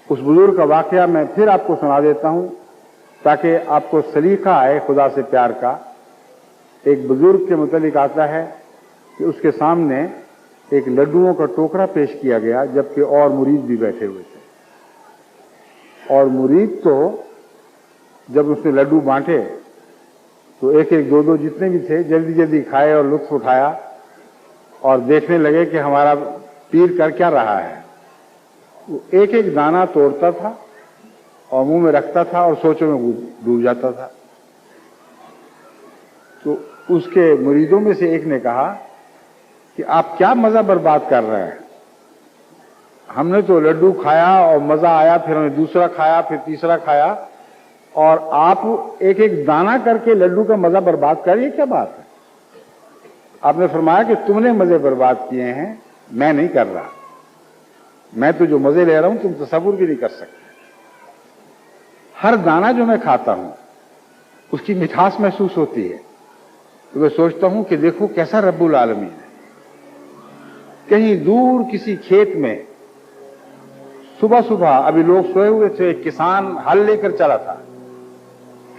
उस बुजुर्ग का वाकया मैं फिर आपको सुना देता हूं ताकि आपको सलीका आए खुदा से प्यार का। एक बुजुर्ग के मुतालिक आता है कि उसके सामने एक लड्डुओं का टोकरा पेश किया गया, जबकि और मुरीद भी बैठे हुए थे। और मुरीद तो जब उसने लड्डू बांटे तो एक एक दो दो जितने भी थे जल्दी जल्दी खाए और लुत्फ उठाया और देखने लगे कि हमारा पीर कर क्या रहा है। वो एक एक दाना तोड़ता था और मुंह में रखता था और सोचों में डूब जाता था। तो उसके मुरीदों में से एक ने कहा कि आप क्या मजा बर्बाद कर रहे हैं, हमने तो लड्डू खाया और मजा आया, फिर हमने दूसरा खाया, फिर तीसरा खाया, और आप एक एक दाना करके लड्डू का मजा बर्बाद कर, ये क्या बात है। आपने फरमाया कि तुमने मजे बर्बाद किए हैं, मैं नहीं कर रहा। मैं तो जो मजे ले रहा हूं तुम तसव्वुर भी नहीं कर सकते। हर दाना जो मैं खाता हूं उसकी मिठास महसूस होती है, तो मैं सोचता हूं कि देखो कैसा रब्बुल आलमीन है। कहीं दूर किसी खेत में सुबह सुबह अभी लोग सोए हुए थे, किसान हल लेकर चला था,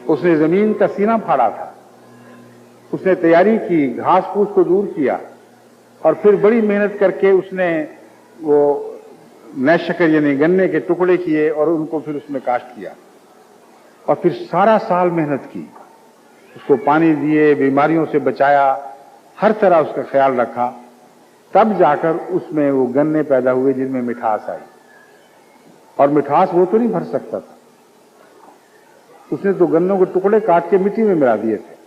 उसने जमीन का सीना फाड़ा था, उसने तैयारी की, घास फूस को दूर किया और फिर बड़ी मेहनत करके उसने वो नैशकर यानी गन्ने के टुकड़े किए और उनको फिर उसमें काश्त किया और फिर सारा साल मेहनत की, उसको पानी दिए, बीमारियों से बचाया, हर तरह उसका ख्याल रखा, तब जाकर उसमें वो गन्ने पैदा हुए जिनमें मिठास आई। और मिठास वो तो नहीं भर सकता था, उसने तो गन्नों के टुकड़े काट के मिट्टी में मिला दिए थे।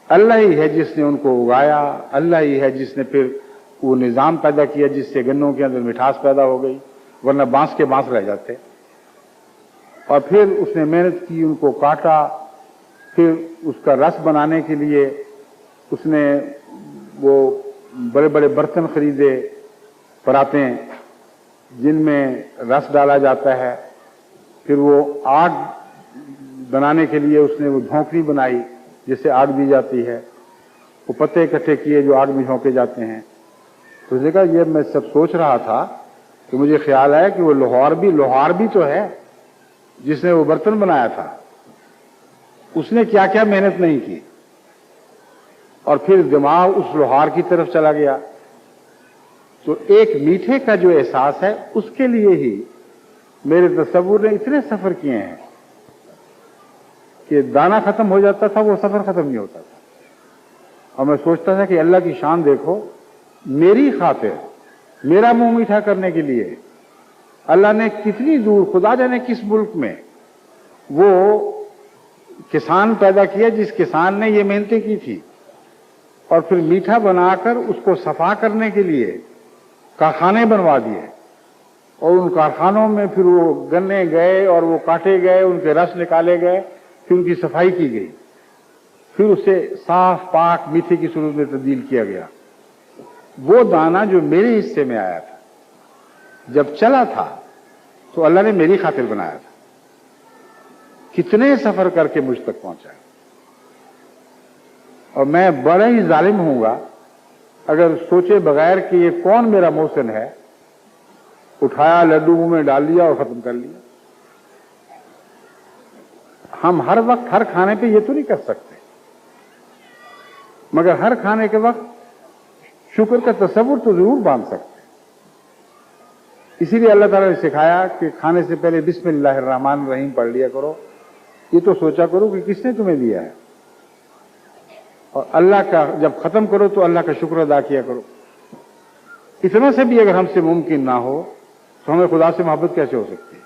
अल्लाह ही है जिसने उनको उगाया, अल्लाह ही है जिसने फिर वो निजाम पैदा किया जिससे गन्नों के अंदर मिठास पैदा हो गई, वरना बांस के बांस रह जाते। और फिर उसने मेहनत की, उनको काटा, फिर उसका रस बनाने के लिए उसने वो बड़े बड़े बर्तन खरीदे, परातें, जिनमें रस डाला जाता है। फिर वो आग बनाने के लिए उसने वो झोंकनी बनाई जिससे आग दी जाती है, वो पत्ते इकट्ठे किए जो आग में झोंके जाते हैं। तो उसने कहा ये मैं सब सोच रहा था तो मुझे ख्याल आया कि वो लोहार भी तो है जिसने वो बर्तन बनाया था, उसने क्या क्या मेहनत नहीं की। और फिर दिमाग उस लोहार की तरफ चला गया। तो एक मीठे का जो एहसास है उसके लिए ही मेरे तसव्वुर ने इतने सफर किए हैं कि दाना खत्म हो जाता था, वो सफर खत्म नहीं होता था। और मैं सोचता था कि अल्लाह की शान देखो, मेरी खातिर, मेरा मुंह मीठा करने के लिए अल्लाह ने कितनी दूर, खुदा जाने किस मुल्क में, वो किसान पैदा किया जिस किसान ने ये मेहनतें की थी। और फिर मीठा बनाकर उसको सफा करने के लिए कारखाने बनवा दिए और उन कारखानों में फिर वो गन्ने गए और वो काटे गए, उनके रस निकाले गए, फिर उनकी सफाई की गई, फिर उसे साफ पाक मीठे की सूरत में तब्दील किया गया। वो दाना जो मेरे हिस्से में आया था, जब चला था तो अल्लाह ने मेरी खातिर बनाया था। कितने सफर करके मुझ तक पहुंचा। और मैं बड़ा ही जालिम हूंगा अगर सोचे बगैर कि ये कौन मेरा मोहसिन है, उठाया, लड्डू मुंह में डाल लिया और खत्म कर लिया। हम हर वक्त हर खाने पे ये तो नहीं कर सकते, मगर हर खाने के वक्त शुक्र का तसव्वुर तो जरूर बांध सकते। इसीलिए अल्लाह ताला ने सिखाया कि खाने से पहले बिस्मिल्लाहिर्रहमानिर्रहीम पढ़ लिया करो। ये तो सोचा करो कि किसने तुम्हें दिया है, और अल्लाह का जब खत्म करो तो अल्लाह का शुक्र अदा किया करो। इतना से भी अगर हमसे मुमकिन ना हो तो हमें खुदा से मोहब्बत कैसे हो सकती है।